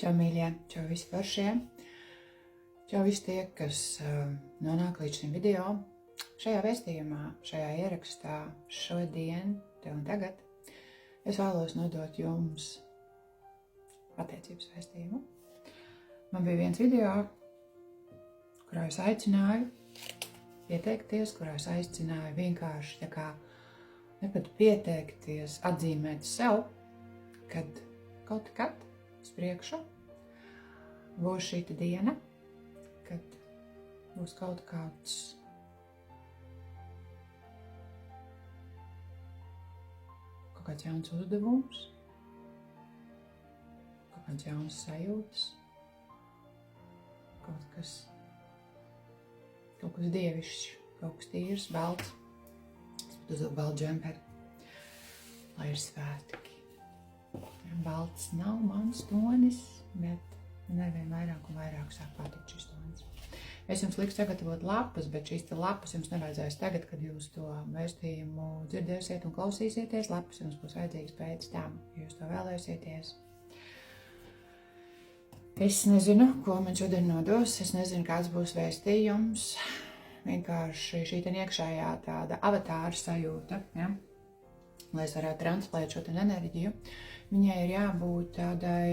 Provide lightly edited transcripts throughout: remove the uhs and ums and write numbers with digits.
Čau, mīļie, čau visi foršie, čau visi tie, kas nonāk līdz šim video. Šajā vēstījumā, šajā ierakstā, šodien, te un tagad, es vēlos nodot jums attiecības vēstījumu. Man bija viens video, kurā es aicināju pieteikties, kurā es aicināju vienkārši tā kā ne pat pieteikties, atzīmēt sev, kad kaut kad uz priekšu būs šī diena, kad būs kaut kāds jauns uzdevums, kaut kāds jauns sajūtas, kaut kas dievišķs, kaut kas tīrs, balts, uz baltu džemperi, lai ir svētki. Balts nav mans tonis, bet nevien vairāk un vairāk sāk patikt šis tonis. Es jums liku sagatavot lapas, bet šīs lapas jums nevajadzēs tagad, kad jūs to vēstījumu dzirdēsiet un klausīsieties. Lapas jums būs vajadzīgas pēc tam, ja jūs to vēlēsieties. Es nezinu, ko man šodien nodos, es nezinu, kāds būs vēstījums. Vienkārši šī iekšējā tāda avatāra sajūta, ja? Lai es varētu translēt šo enerģiju, viņai ir jābūt tādai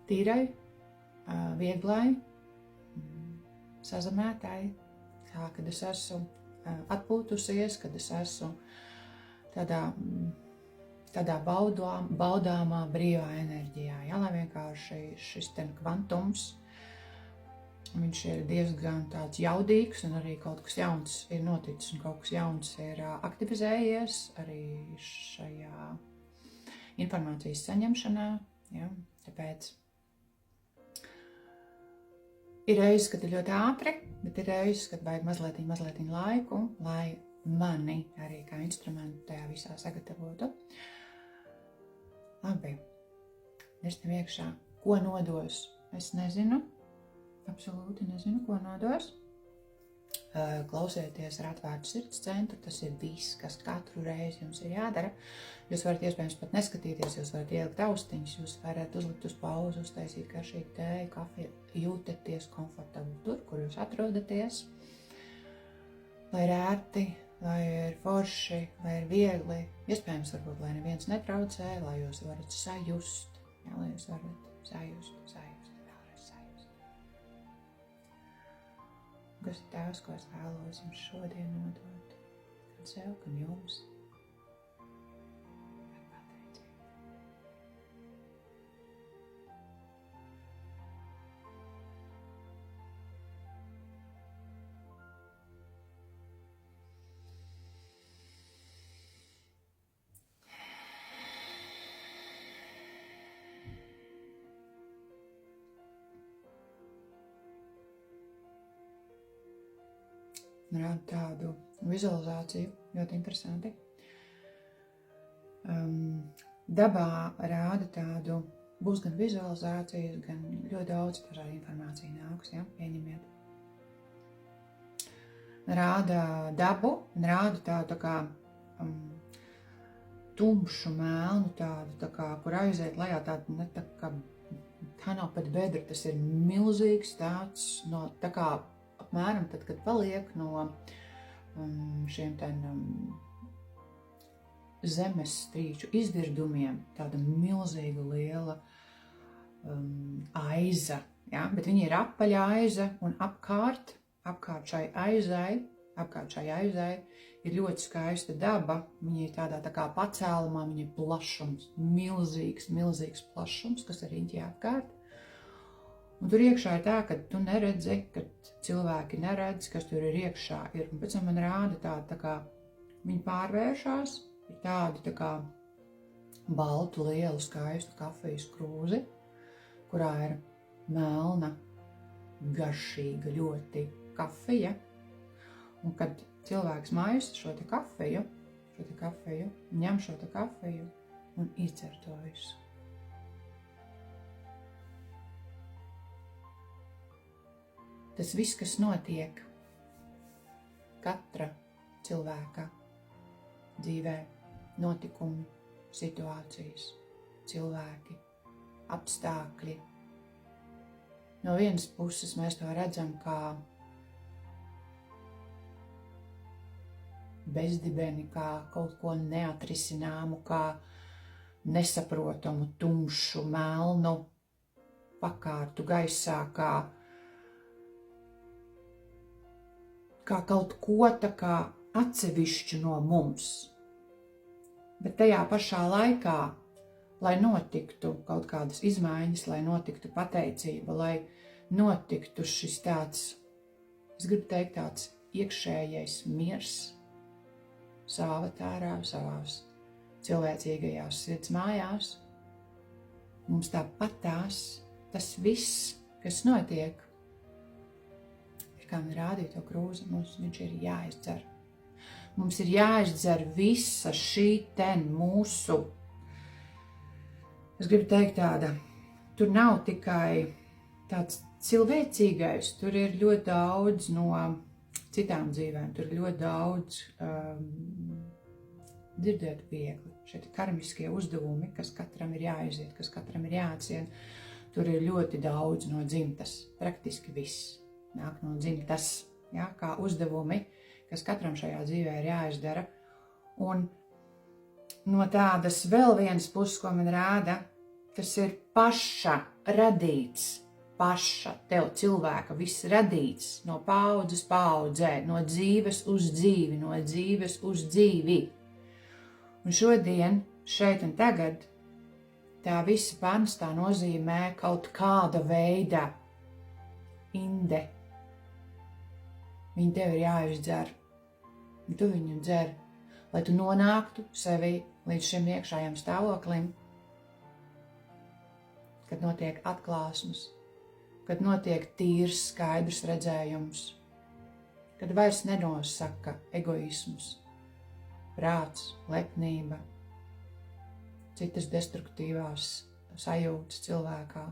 tīrai, vieglai, sazemētai, tā, kad es esmu atpūtusies, kad es esmu tādā baudāmā, brīvā enerģijā. Ja, lai vienkārši šis kvantums, viņš ir diezgan tāds jaudīgs un arī kaut kas jauns ir noticis un kaut kas jauns ir aktivizējies arī šajā informācijas saņemšanā. Ja, tāpēc ir reizes, kad ir ļoti ātri, bet ir reizes, kad vajag mazliet laiku, lai mani arī kā instrumentu tajā visā sagatavotu. Labi, nesam iekšā. Ko nodos? Es nezinu. Absolūti nezinu, ko nodos. Klausieties ar atvērtu sirds centru, tas ir viss, kas katru reizi jums ir jādara. Jūs varat iespējams pat neskatīties, jūs varat ielikt austiņas, jūs varat uzlikt uz pauzu, uztaisīt garšīgu tēju, kafiju, jūtaties komfortabli tur, kur jūs atrodaties. Lai ir ērti, lai ir forši, lai ir viegli, iespējams varbūt, lai neviens netraucē, lai jūs varat sajust, ja, lai jūs varat sajust. Kas ir tās, ko es vēlos jums šodien nodot, gan sev, gan jums. Ar pateicību. Rāda tādu vizualizāciju, ļoti interesanti. Dabā rāda tādu, būs gan vizualizācijas, gan ļoti daudz dažādu informāciju nāks, ja, pieņemiet. Rāda dabu, rāda tādu tā kā tumšu melnu tādu, tā kā, kur aiziet lejā tādu, ne tā kā, tā nav pat bedra, tas ir milzīgs tāds, no tā kā, apmēram tad, kad paliek no šiem zemestrīču izvirdumiem, tāda milzīga liela aiza, ja? Bet viņa ir apaļa aiza un apkārt šai aizai ir ļoti skaista daba, viņa ir tādā tā kā pacēlumā, viņa ir plašums, milzīgs plašums, kas ir riņķī apkārt. Un tur iekšā ir tā, ka tu neredzi, ka cilvēki neredz, kas tur ir iekšā. Un pēc tam man rāda tā kā viņi pārvēršās, ir tādi tā kā baltu, lielu, skaistu kafijas krūzi, kurā ir melna, garšīga ļoti kafija. Un kad cilvēks maisa šo kafiju, ņem šo kafiju un izdzer to visu. Tas viss, kas notiek katra cilvēka dzīvē, notikumi, situācijas, cilvēki, apstākļi. No vienas puses mēs to redzam kā bezdibeni, kā kaut ko neatrisināmu, kā nesaprotamu, tumšu, melnu pakārtu gaisā, kā kaut ko tā kā atsevišķu no mums. Bet tajā pašā laikā, lai notiktu kaut kādas izmaiņas, lai notiktu pateicība, lai notiktu šis tāds, es gribu teikt, tāds iekšējais miers savā tērā, savās cilvēcīgajās sirds mājās, mums tāpatās tas viss, kas notiek, ir kā man rādīja to krūzi, mums viņš ir jāizdzer. Mums ir jāizdzer visa šī ten mūsu, es gribu teikt tāda, tur nav tikai tāds cilvēcīgais, tur ir ļoti daudz no citām dzīvēm, tur ir ļoti daudz dzirdēt viegli. Šeit ir karmiskie uzdevumi, kas katram ir jāiziet, kas katram ir jāatcien. Tur ir ļoti daudz no dzimtas, praktiski viss nāk no dzimtas, ja, kā uzdevumi, kas katram šajā dzīvē ir jāizdara. Un no tādas vēl vienas puses, ko man rāda, tas ir paša radīts, paša tev cilvēka viss radīts no paudzes paudzē, no dzīves uz dzīvi, no dzīves uz dzīvi. Un šodien, šeit un tagad, tā visa panstā nozīmē kaut kāda veida inde. Viņa tev ir jāizdzer, un tu viņu dzer, lai tu nonāktu sevi līdz šim iekšējam stāvoklim, kad notiek atklāsmes, kad notiek tīrs, skaidrs redzējums, kad vairs nenosaka egoisms, prāts, lepnība, citas destruktīvās sajūtas cilvēkā.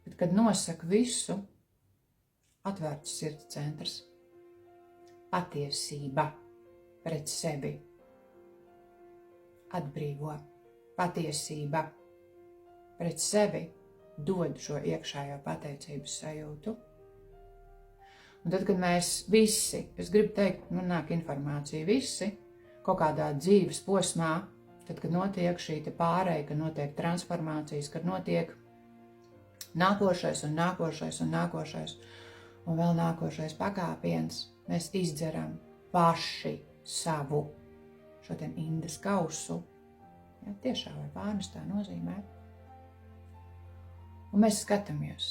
Bet, kad nosaka visu, atvērts sirds centrs, patiesība pret sevi, atbrīvo, patiesība pret sevi dod šo iekšējo pateicības sajūtu. Un tad, kad mēs visi, es gribu teikt, man nāk informācija, visi, kaut kādā dzīves posmā, tad, kad notiek šī pāreja, kad notiek transformācijas, kad notiek nākošais un nākošais un nākošais un vēl nākošais pakāpiens, mēs izdzeram paši savu šo ten indes kausu, ja, tiešā vai pārnestā nozīmē. Un mēs skatāmies,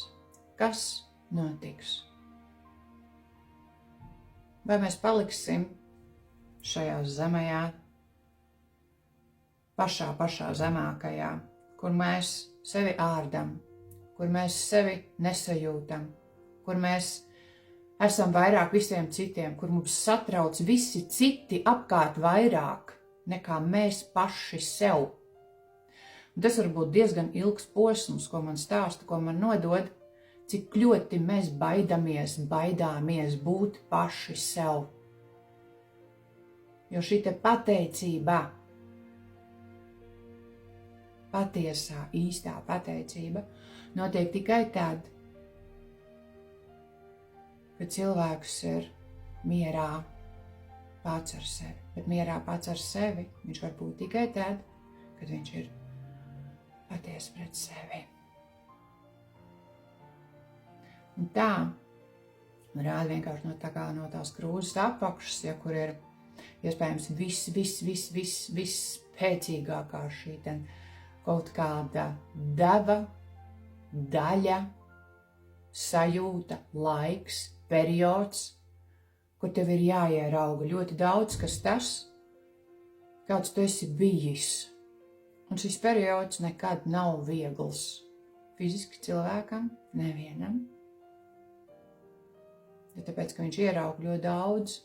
kas notiks. Vai mēs paliksim šajā zemajā, pašā zemākajā, kur mēs sevi ārdam, kur mēs sevi nesajūtam, kur mēs esam vairāk visiem citiem, kur mums satrauc visi citi apkārt vairāk nekā mēs paši sev. Un tas var būt diezgan ilgs posms, ko man stāsta, ko man nodod, cik ļoti mēs baidāmies būt paši sev. Jo šī te pateicība, patiesā, īstā pateicība, notiek tikai tad, kad cilvēks ir mierā pats ar sevi. Bet mierā pats ar sevi viņš var būt tikai tad, kad viņš ir patiesi pret sevi. Un tā, rāda vienkārši no tās krūzes apakšas, ja, kur ir iespējams viss spēcīgākā šī ten kaut kāda deva, daļa, sajūta, laiks, periods, kur tev ir jāierauga ļoti daudz, kas tas, kāds tu esi bijis. Un šis periods nekad nav viegls fiziski cilvēkam, nevienam. Ja tāpēc, ka viņš ieraug ļoti daudz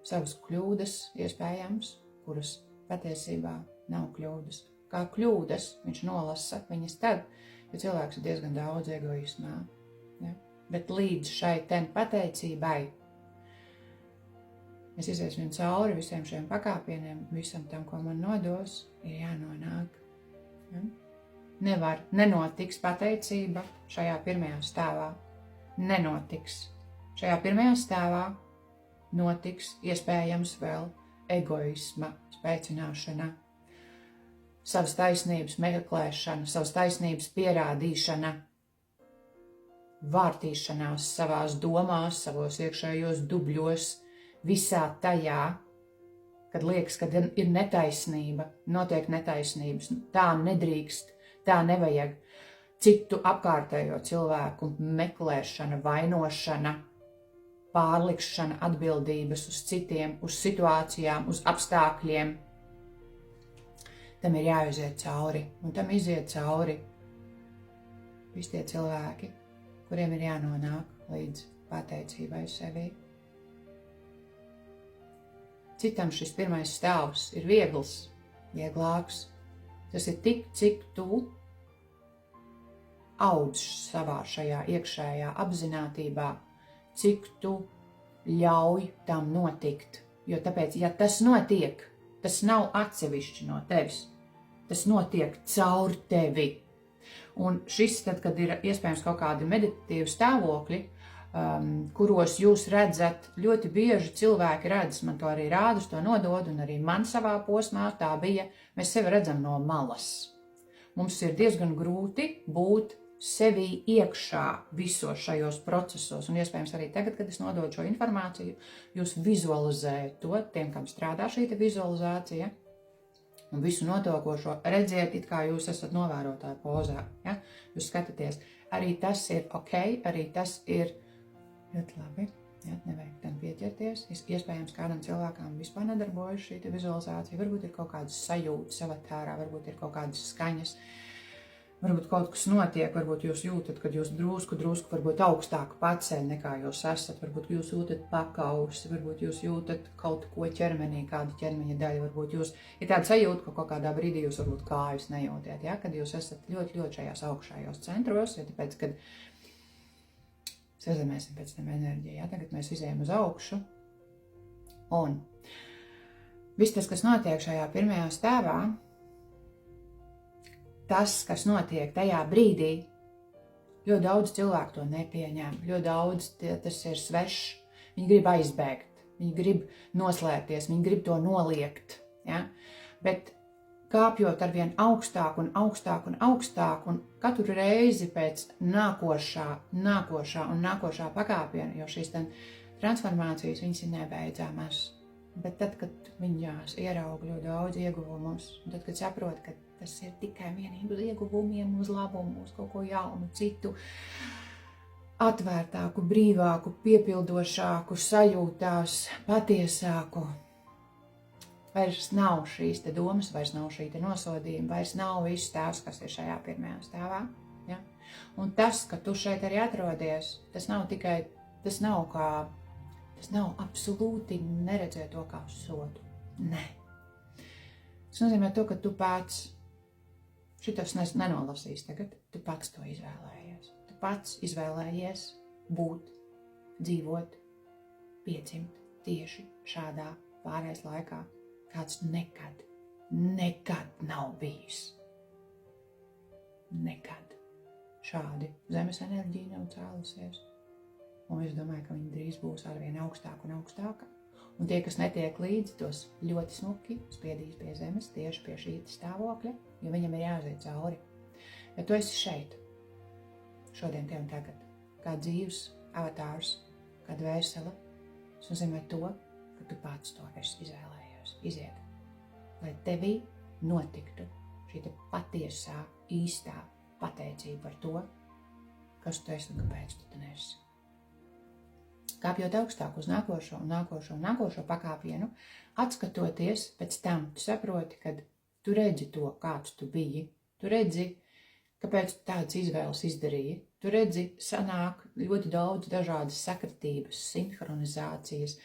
savas kļūdas, iespējams, kuras patiesībā nav kļūdas. Kā kļūdas viņš nolasa viņas tad, jo cilvēks ir diezgan daudz egoismā. Ja? Bet līdz šai ten pateicībai mēs iziesim cauri visiem šiem pakāpieniem, visam tam, ko man nodos, ir jānonāk. Ja? nenotiks pateicība šajā pirmajā stāvā. Nenotiks. Šajā pirmajā stāvā notiks iespējams vēl egoisma spēcināšana, savas taisnības meklēšana, savas taisnības pierādīšana, vārtīšanās savās domās, savos iekšējos dubļos, visā tajā, kad liekas, ka ir netaisnība, notiek netaisnības, tā nedrīkst, tā nevajag. Citu apkārtējo cilvēku meklēšana, vainošana, pārlikšana atbildības uz citiem, uz situācijām, uz apstākļiem. Tam ir jāiziet cauri, un tam iziet cauri visi tie cilvēki, kuriem ir jānonāk līdz pateicībai sevi. Citam šis pirmais stāvs ir vieglāks. Tas ir tik, cik tu audz savā šajā iekšējā apzinātībā, cik tu ļauj tam notikt. Jo tāpēc, ja tas notiek, tas nav atsevišķi no tevis. Tas notiek caur tevi. Un šis, tad, kad ir iespējams kaut kādi meditatīvi stāvokļi, kuros jūs redzat, ļoti bieži cilvēki redz, man to arī rāda, to nodod, un arī man savā posmā tā bija, mēs sevi redzam no malas. Mums ir diezgan grūti būt sevī iekšā visos šajos procesos, un iespējams arī tagad, kad es nododu šo informāciju, jūs vizualizējat to, tiem, kam strādā šī vizualizācija, un visu notokošo redziet, it kā jūs esat novērotāju pozā, ja? Jūs skatāties, arī tas ir ok, arī tas ir ļoti labi, ja? Nevajag tam pieķerties, iespējams kādam cilvēkam vispār nedarbojas šī vizualizācija, varbūt ir kaut kādas sajūtas avatārā, varbūt ir kaut kādas skaņas, varbūt kaut kas notiek, varbūt jūs jūtat, kad jūs drusku varbūt augstāk paceļ nekā jūs esat, varbūt jūs jūtat pakausi, varbūt jūs jūtat kaut ko ķermenī, kādu ķermeņa daļu, varbūt jūs ir tāda sajūta, ka kaut kādā brīdī jūs varbūt kājas nejūtiet, ja? Kad jūs esat ļoti šajās augšējos centros, jo tāpēc, kad sazemēsim pēc tam enerģiju, ja? Tagad mēs izējam uz augšu, un viss tas, kas notiek šajā pirmajā stāvā, tas, kas notiek tajā brīdī, ļoti daudz cilvēku to nepieņem, ļoti daudz tas ir svešs, viņi grib aizbēgt, viņi grib noslēpties, viņi grib to noliegt, ja? Bet kāpjot arvien augstāk un augstāk un augstāk, un katru reizi pēc nākošā pakāpiena, jo šīs transformācijas viņas ir nebeidzāmas. Bet tad, kad viņās ierauga ļoti daudz ieguvumus, un tad, kad saprot, ka tas ir tikai vienīgi uz ieguvumiem, uz labumu, uz kaut ko jaunu, citu, atvērtāku, brīvāku, piepildošāku, sajūtās, patiesāku, vairs nav šīs te domas, vairs nav šī te nosodījuma, vairs nav viss tēvs, kas ir šajā pirmajā stāvā. Ja? Un tas, ka tu šeit arī atrodies, tas nav absolūti neredzēt to kā sodu. Nē. Tas nozīmē to, ka tu pats, šitas nenolasīs tagad, tu pats to izvēlējies. Tu pats izvēlējies būt, dzīvot, piedzimt tieši šādā pārējais laikā, kāds nekad nav bijis. Nekad. Šādi zemes enerģija nav cēlusies. Un es domāju, ka viņi drīz būs arvien augstāk un augstāk. Un tie, kas netiek līdzi, tos ļoti smuki spiedīs pie zemes, tieši pie šī stāvokļa, jo viņam ir jāaiziet cauri. Ja tu esi šeit, šodien, te un tagad, kā dzīvs avatārs, kā dvēsele, tas nozīmē to, ka tu pats to esi izvēlējies, iziet. Lai tevī notiktu šī patiesā, īstā pateicība par to, kas tu esi un kāpēc tu te nesi. Kāpjot augstāk uz nākošo pakāpienu, atskatoties, pēc tam tu saproti, kad tu redzi to, kāds tu biji, tu redzi, kāpēc tu tādas izvēles izdarīji, tu redzi, sanāk ļoti daudz dažādas sakritības, sinhronizācijas,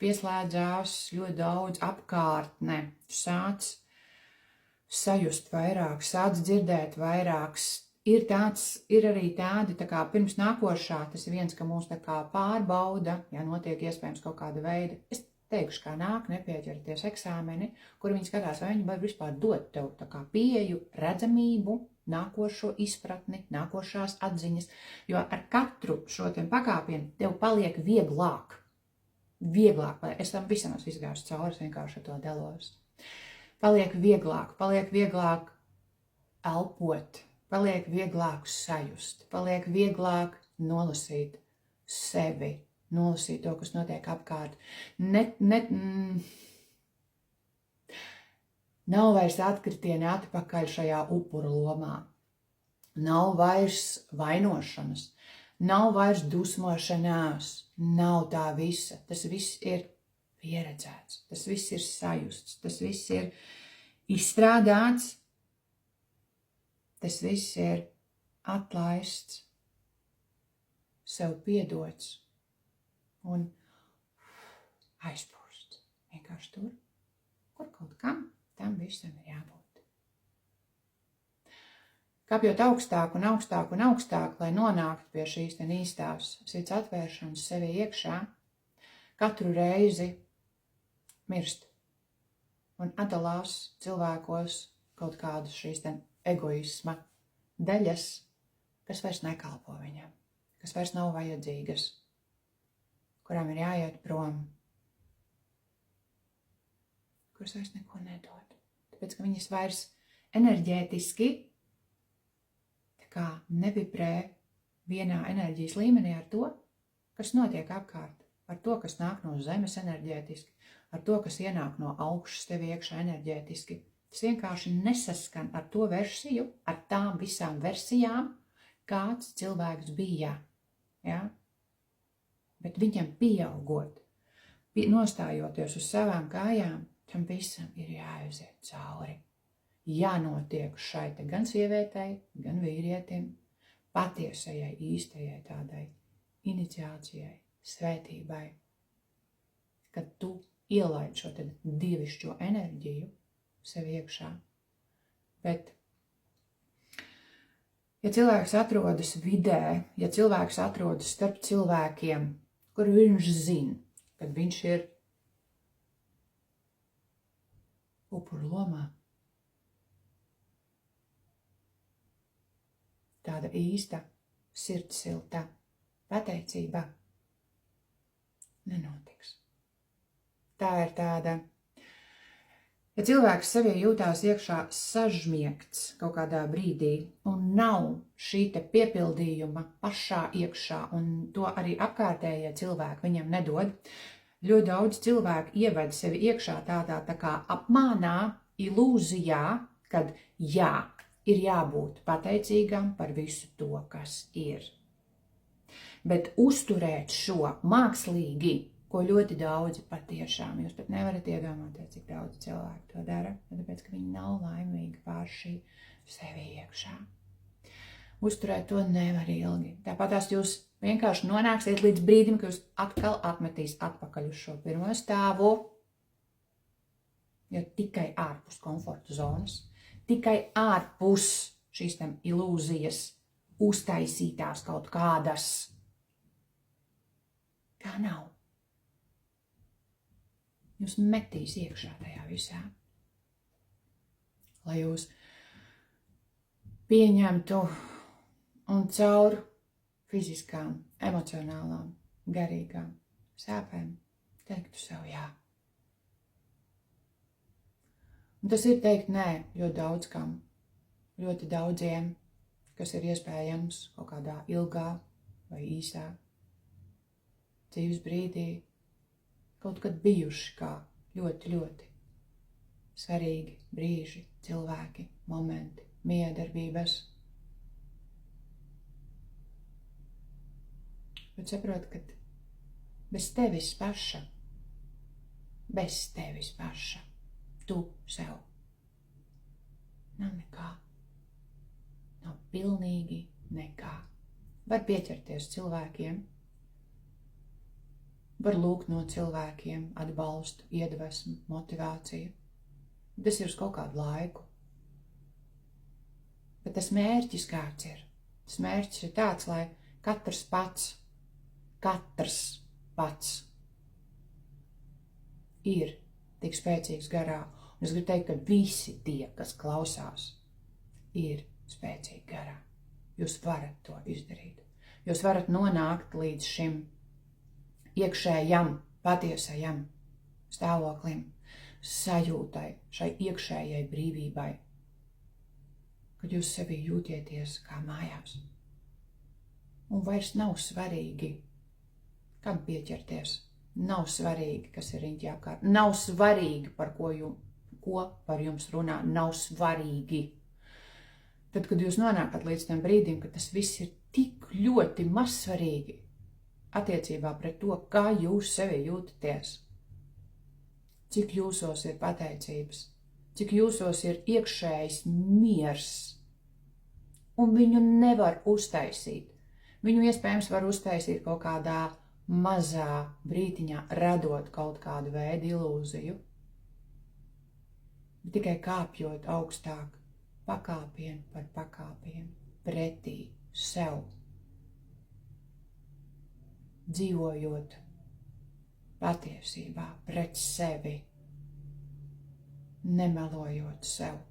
pieslēdzās ļoti daudz apkārtne, tu sāc sajust vairāk, sāc dzirdēt vairāk. Ir arī tādi, tā kā pirms nākošā, tas ir viens, ka mūs tā kā pārbauda, ja notiek iespējams kaut kāda veida. Es teikšu, kā nāk nepieķerties eksāmeni, kur viņi skatās, vai viņi var vispār dot tev tā kā pieeju, redzamību, nākošo izpratni, nākošās atziņas, jo ar katru šo pakāpienu tev paliek vieglāk. Vieglāk, es tam visam esmu izgājusi cauri, vienkārši ar to dalos. Paliek vieglāk elpot, paliek vieglāk sajust, paliek vieglāk nolasīt sevi, nolasīt to, kas notiek apkārt. Nav vairs atkritieni atpakaļ šajā upuru lomā. Nav vairs vainošanas, nav vairs dusmošanās, nav tā visa. Tas viss ir pieredzēts, tas viss ir sajusts, tas viss ir izstrādāts, tas viss ir atlaists, sev piedots un aizpūsts. Vienkārši tur, kur kaut kam tam visam ir jābūt. Kāpjot augstāk un augstāk un augstāk, lai nonāktu pie šīs īstās sirds atvēršanas sevi iekšā, katru reizi mirst un atdalās cilvēkos kaut kādas šīs egoisma daļas, kas vairs nekalpo viņam, kas vairs nav vajadzīgas, kurām ir jāiet prom, kuras vairs neko nedod. Tāpēc, ka viņas vairs enerģētiski tā kā nevibrē vienā enerģijas līmenī ar to, kas notiek apkārt, ar to, kas nāk no zemes enerģētiski, ar to, kas ienāk no augšas tev iekšā enerģētiski. Tas vienkārši nesaskan ar to versiju, ar tām visām versijām, kāds cilvēks bija. Ja? Bet viņam pieaugot, nostājoties uz savām kājām, tam visam ir jāaiziet cauri. Jānotiek šai te gan sievietei, gan vīrietim, patiesajai, īstajai tādai iniciācijai, svētībai, kad tu ielaid šo te dievišķo enerģiju sev iekšā. Bet, ja cilvēks atrodas vidē, ja cilvēks atrodas starp cilvēkiem, kur viņš zina, kad viņš ir upuru lomā, tāda īsta, sirdsilta pateicība nenotiks. Tā ir tāda, ja cilvēks sevī jūtās iekšā sažmiegts kaut kādā brīdī un nav šī te piepildījuma pašā iekšā un to arī apkārtējie cilvēki viņam nedod, ļoti daudz cilvēku ieved sevi iekšā tādā tā kā apmānā, ilūzijā, kad jā, ir jābūt pateicīgam par visu to, kas ir. Bet uzturēt šo mākslīgi, ko ļoti daudzi patiešām, jūs pat nevarat iedomāties, cik daudz cilvēku to dara, tāpēc, ka viņi nav laimīgi paši sevi iekšā. Uzturēt to nevar ilgi. Tāpatās jūs vienkārši nonāksiet līdz brīdim, ka jūs atkal atmetīs atpakaļ uz šo pirmo stāvu, jo tikai ārpus komforta zonas, tikai ārpus šīs tam ilūzijas uztaisītās kaut kādas. Tā nav. Jūs metīs iekšā tajā visā. Lai jūs pieņemtu un caur fiziskām, emocionālām, garīgām sāpēm teiktu sev jā. Un tas ir teikt nē ļoti daudz kam, ļoti daudziem, kas ir iespējams kaut kādā ilgā vai īsā dzīves brīdī, kaut kad bijuši kā ļoti, ļoti svarīgi brīži, cilvēki, momenti, miedarbības. Bet saprot, ka bez tevis paša, tu sev nav nekā, nav pilnīgi nekā. Var pieķerties cilvēkiem, var lūgt no cilvēkiem atbalstu, iedvesmu, motivāciju. Tas ir uz kaut kādu laiku. Bet tas mērķis kāds ir? Tas mērķis ir tāds, lai katrs pats ir tik spēcīgs garā. Un es gribu teikt, ka visi tie, kas klausās, ir spēcīgi garā. Jūs varat to izdarīt. Jūs varat nonākt līdz šim iekšējam, patiesajam stāvoklim, sajūtai, šai iekšējai brīvībai, kad jūs sevī jūtieties kā mājās. Un vairs nav svarīgi, kam pieķerties. Nav svarīgi, kas ir riņķī apkārt. Nav svarīgi, ko par jums runā. Nav svarīgi. Tad, kad jūs nonākat līdz tam brīdim, kad tas viss ir tik ļoti mazsvarīgi attiecībā pret to, kā jūs sevi jūtaties, cik jūsos ir pateicības, cik jūsos ir iekšējs miers, un viņu nevar uztaisīt. Viņu iespējams var uztaisīt kaut kādā mazā brītiņā, radot kaut kādu veidu ilūziju. Bet tikai kāpjot augstāk, pakāpienu par pakāpienu, pretī sev, dzīvojot patiesībā pret sevi, nemelojot sev.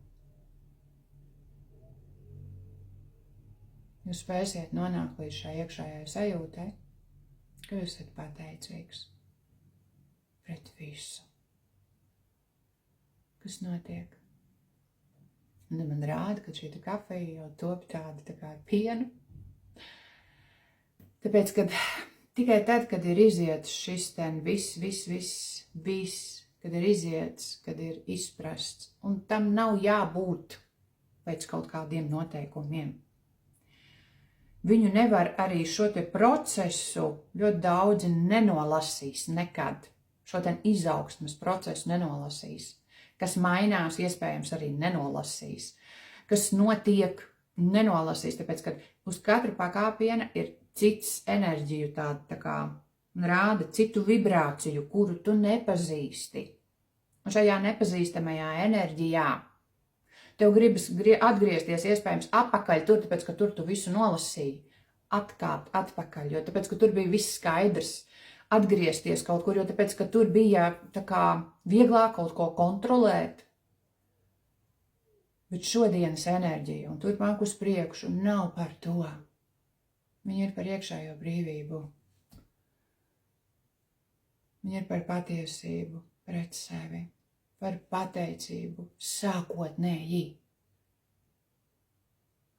Jūs spēsiet nonākt līdz šai iekšējai sajūtai, ka jūs esat pateicīgs pret visu, kas notiek. Un man rāda, ka šī kafija jau top tāda tā kā ar pienu. Tāpēc, kad tikai tad, kad ir iziets šis viss, kad ir iziets, kad ir izprasts, un tam nav jābūt pēc kaut kādiem noteikumiem. Viņu nevar arī šo te procesu ļoti daudzi nenolasīs nekad. Šo te izaugsmes procesu nenolasīs. Kas mainās, iespējams arī nenolasīs. Kas notiek, nenolasīs. Tāpēc, ka uz katru pakāpiena ir cits enerģiju tā kā rāda citu vibrāciju, kuru tu nepazīsti. Un šajā nepazīstamajā enerģijā tev gribas atgriezties iespējams atpakaļ tur, tāpēc, ka tur tu visu nolasīji, atkāpt atpakaļ, jo tāpēc, ka tur bija viss skaidrs, atgriezties kaut kur, jo tāpēc, ka tur bija tā kā vieglāk kaut ko kontrolēt. Bet šodienas enerģija un turpmāk uz priekšu nav par to. Viņa ir par iekšējo brīvību. Viņa ir par patiesību pret sevi. Par pateicību sākotnēji,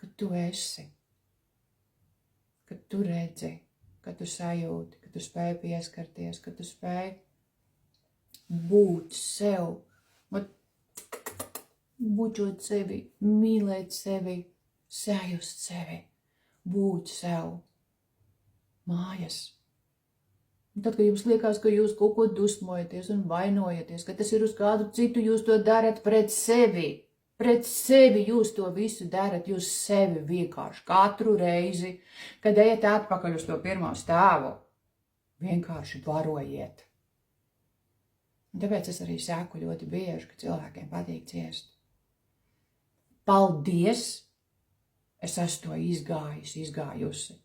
ka tu esi, ka tu redzi, ka tu sajūti, ka tu spēj pieskarties, ka tu spēj būt sev, bučot sevi, mīlēt sevi, sajust sevi, būt sev mājas. Un tad, kad jums liekas, ka jūs kaut ko dusmojaties un vainojaties, ka tas ir uz kādu citu, jūs to darat pret sevi. Pret sevi jūs to visu darat, jūs sevi vienkārši katru reizi, kad ejat atpakaļ uz to pirmo stāvu, vienkārši varojiet. Un tāpēc es arī saku ļoti bieži, ka cilvēkiem patīk ciest. Paldies! Es esmu to izgājusi.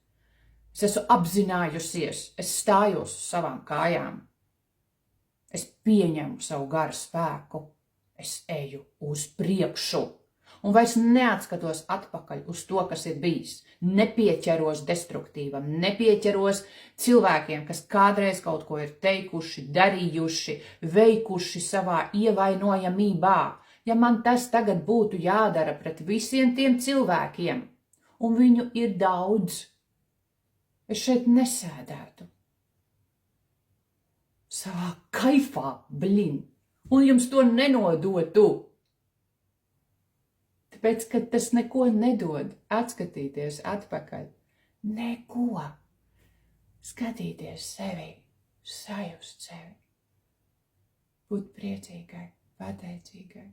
Es esmu apzinājusies, es stājos uz savām kājām. Es pieņemu savu garu spēku, es eju uz priekšu un vairs neatskatos atpakaļ uz to, kas ir bijis. Nepieķeros destruktīvam, nepieķeros cilvēkiem, kas kādreiz kaut ko ir teikuši, darījuši, veikuši savā ievainojamībā. Ja man tas tagad būtu jādara pret visiem tiem cilvēkiem, un viņu ir daudz, es šeit nesēdētu. Savā kaifā, un jums to nenodotu. Tāpēc, ka tas neko nedod atskatīties atpakaļ. Neko. Skatīties sevi, sajust sevi. Būt priecīgai, pateicīgai,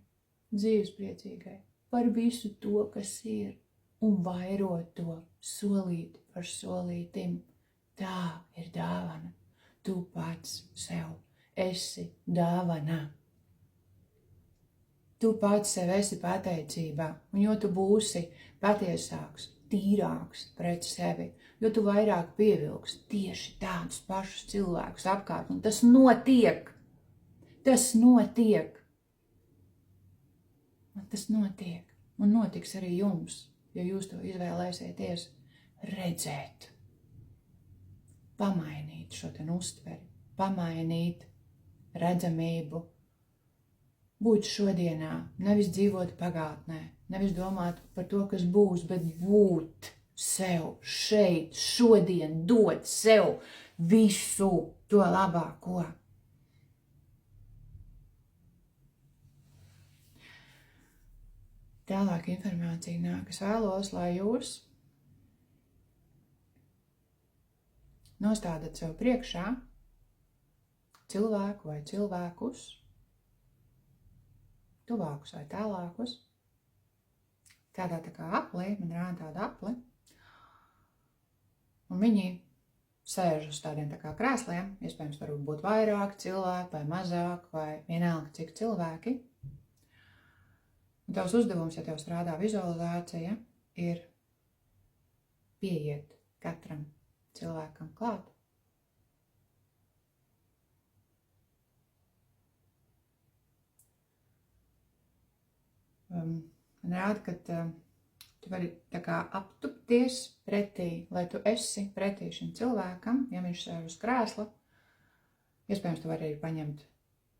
dzīvespriecīgai par visu to, kas ir. Un vairot to solīti par solītim. Tā ir dāvana. Tu pats sev esi dāvana. Tu pats sev esi pateicībā, un jo tu būsi patiesāks, tīrāks pret sevi, jo tu vairāk pievilksi tieši tādus pašus cilvēkus apkārt, un tas notiek. Tas notiek. Un tas notiek, un notiks arī jums. ja jūs to izvēlēsieties redzēt, pamainīt šo te uztveri, pamainīt redzamību, būt šodienā, nevis dzīvot pagātnē, nevis domāt par to, kas būs, bet būt sev šeit, šodien, dot sev visu to labāko. Tālāk informācija nāk. Es vēlos, lai jūs nostādat sev priekšā cilvēku vai cilvēkus, tuvākus vai tālākus, tādā tā kā aplī, man rāda tāda apli, un viņi sēž uz tādiem tā kā krēsliem, iespējams, varbūt būt vairāk cilvēku vai mazāk, vai vienalga cik cilvēki. Un tavs uzdevums, ja tev strādā vizualizācija, ir pieiet katram cilvēkam klāt. Man rāda, ka tu vari tā kā aptupties pretī, lai tu esi pretī šim cilvēkam, ja viņš sēž uz krēsla. Iespējams, tu vari arī paņemt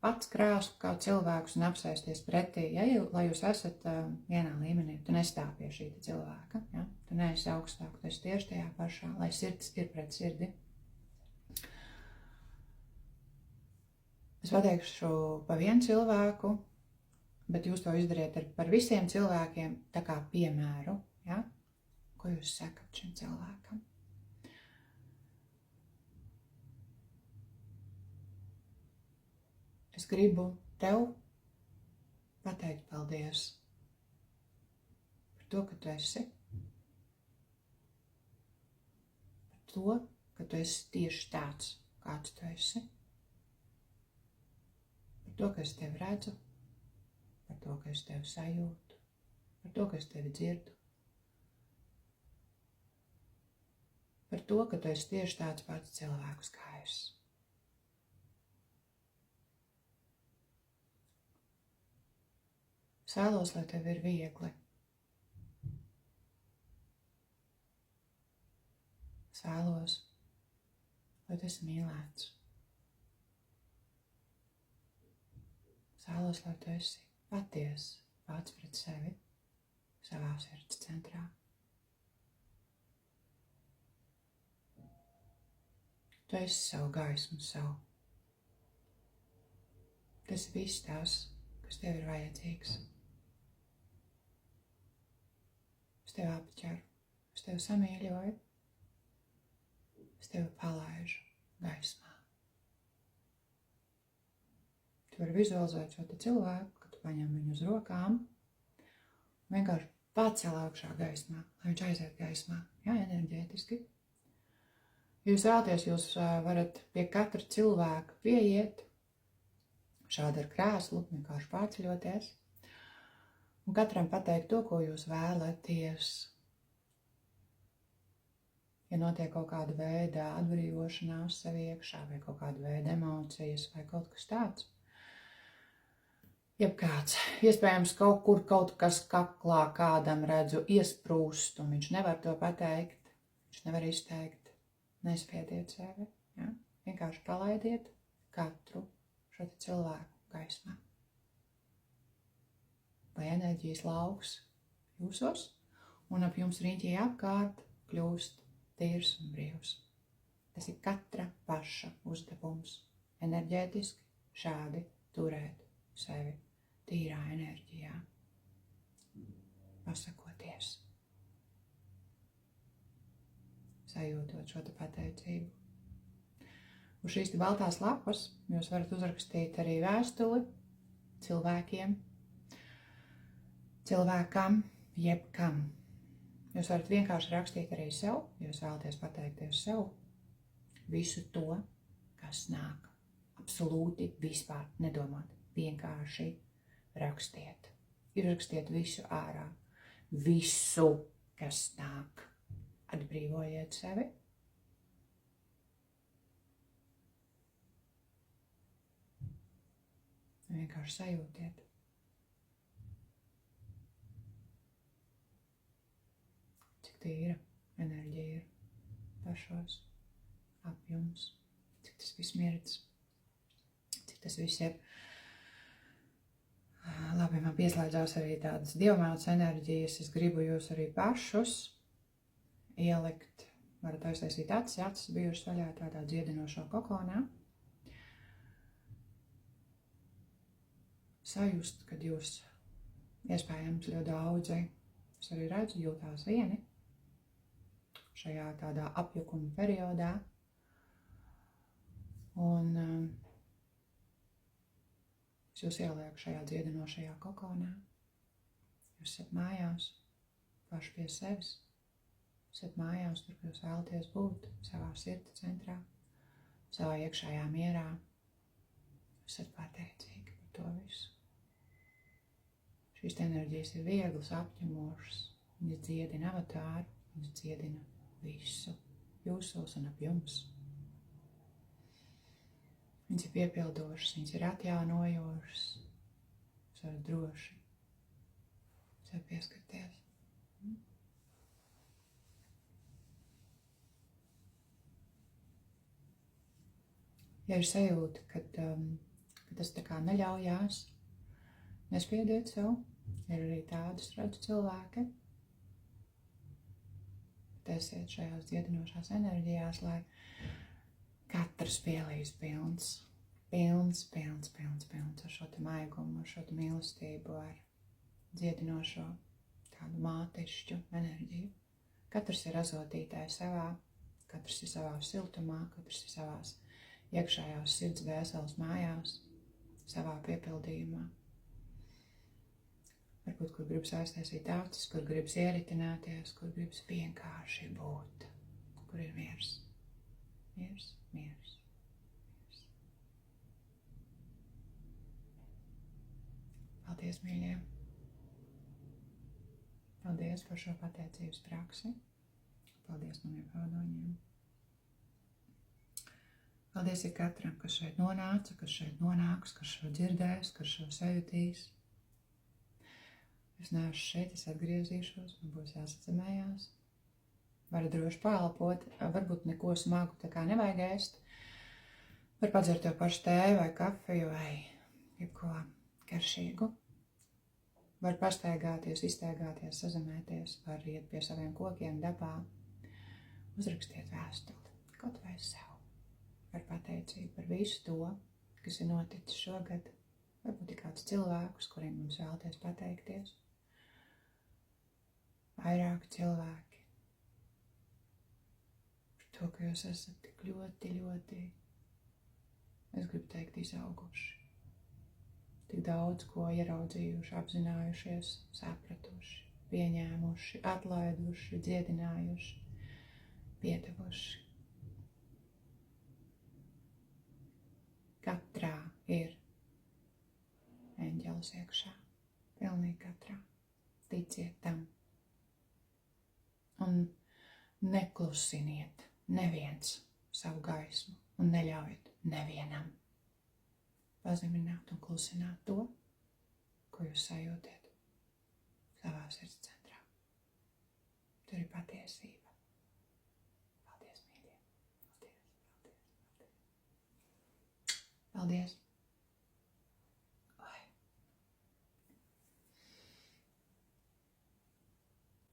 pats krēslu kā cilvēkus un apsēsties pretī, ja, lai jūs esat vienā līmenī. Tu nestāv pie šī cilvēka, ja? Tu neesi augstāk, tu esi tieši tajā pašā, lai sirds ir pret sirdi. Es pateikšu pa vienu cilvēku, bet jūs to izdariet par visiem cilvēkiem tā kā piemēru, ja? Ko jūs sakat šim cilvēkam? Es gribu tev pateikt paldies par to, ka tu esi, par to, ka tu esi tieši tāds, kāds tu esi, par to, ka es tevi redzu, par to, ka es tevi sajūtu, par to, ka es tevi dzirdu, par to, ka tu esi tieši tāds pats cilvēks kā es. Es vēlos, lai tev ir viegli. Es vēlos, lai tu esi mīlēts. Es vēlos, lai tu esi patiess pats pret sevi, savā sirds centrā. Tu esi savu gaismu, savu. Tas ir viss tās, kas tev ir vajadzīgs. Es tevi apķeru, es tevi samīļoju, es tevi palaižu gaismā. Tu vari vizualizēt šo te cilvēku, kad tu paņem viņu uz rokām, un vienkārši pacel augšā gaismā, lai viņš aiziet gaismā, jā, enerģētiski. Ja jūs vēlaties, jūs varat pie katra cilvēka pieiet, šādi ar krēslu, vienkārši pārceļoties, un katram pateikt to, ko jūs vēlaties. Ja notiek kaut kāda veida atbrīvošanās sev iekšā, vai kaut kāda veida emocijas, vai kaut kas tāds, jebkāds, iespējams kaut kas kaklā kādam redzu iesprūst, un viņš nevar to pateikt, viņš nevar izteikt, nespiediet sevi, ja? Vienkārši palaidiet katru šo cilvēku gaismā. Lai enerģijas lauks jūsos un ap jums riņķī apkārt kļūst tīrs un brīvs. Tas ir katra paša uzdevums enerģētiski šādi turēt sevi tīrā enerģijā, pasakoties, sajūtot šo te pateicību. Uz šīs te baltās lapas jūs varat uzrakstīt arī vēstuli cilvēkam, jebkam. Jūs varat vienkārši rakstīt arī sev, ja jūs vēlaties pateikties sev visu to, kas nāk. Absolūti vispār nedomāt, vienkārši rakstiet. Ierakstiet visu ārā, visu, kas nāk. Atbrīvojiet sevi. Vienkārši sajūtiet. cik tīra enerģija ir pašos, apjums, cik tas viss mirdz, cik tas viss ir. Labi, man pieslēdzās arī tādas dievmātes enerģijas. Es gribu jūs arī pašus ielikt. Varat aiztaisīt acis bijušas vaļā tādā dziedinošo kokonā. Sajust, kad jūs iespējams ļoti daudzi, es arī redzu, jūtās vieni šajā tādā apjukuma periodā. Un es jūs ielieku šajā dziedinošajā kokonā. Jūs esat mājās, paši pie sevis. Esat mājās, tur, kur jūs vēlaties būt, savā sirds centrā, savā iekšējā mierā. Esat pateicīgi par to visu. Šīs enerģijas ir vieglas, apņemošas. Viņas dziedina avatāru, viņas dziedina visu, jūsos un ap jums. Viņas ir piepildošas, viņas ir atjaunojošas. Jūs varat droši. Jūs varat pieskarties. Ja ir sajūta, ka tas tā kā neļaujās, nespiediet sev. Ir arī tādas redzu cilvēki. Bet esiet šajās dziedinošās enerģijās, lai katrs pielīs pilns ar šo te maigumu, ar šo te mīlestību, ar dziedinošo tādu mātišķu enerģiju. Katrs ir azotītājs savā, katrs ir savā siltumā, katrs ir savās iekšējās sirds vēseles mājās, savā piepildījumā. Varbūt, kur gribas aiztaisīt acis, kur gribas ieritināties, kur gribas vienkārši būt, kur ir miers. Miers. Paldies, mīļie. Paldies par šo pateicības praksi. Paldies maniem pavadoņiem. Paldies ir katram, kas šeit nonāca, kas šeit nonāks, kas šo dzirdēs, kas šo sajutīs. Es neesmu šeit, es atgriezīšos, man būs jāsacamējās. Varu droši paelpot, varbūt neko smagu tā kā nevajag ēst. Var padzert to pašu tēju vai kafiju vai jebko garšīgu. Var pastaigāties, izstaigāties, sazemēties, var iet pie saviem kokiem dabā. Uzrakstiet vēstuli, kaut vai sev. Ar pateicību par visu to, kas ir noticis šogad. Varbūt ir kāds cilvēks, kuriem mums vēlaties pateikties. Vairāk cilvēki. Par to, ka jūs esat tik ļoti, es gribu teikt, izauguši. Tik daudz ko ieraudzījuši, apzinājušies, sapratuši, pieņēmuši, atlaiduši, dziedinājuši, piedevuši. Katrā ir eņģelis iekšā, pilnīgi katrā. Ticiet tam. Un neklusiniet neviens savu gaismu un neļaujiet nevienam pazemināt un klusināt to, ko jūs sajūtiet savā sirds centrā. Tur ir patiesība. Paldies, mīļie. Paldies.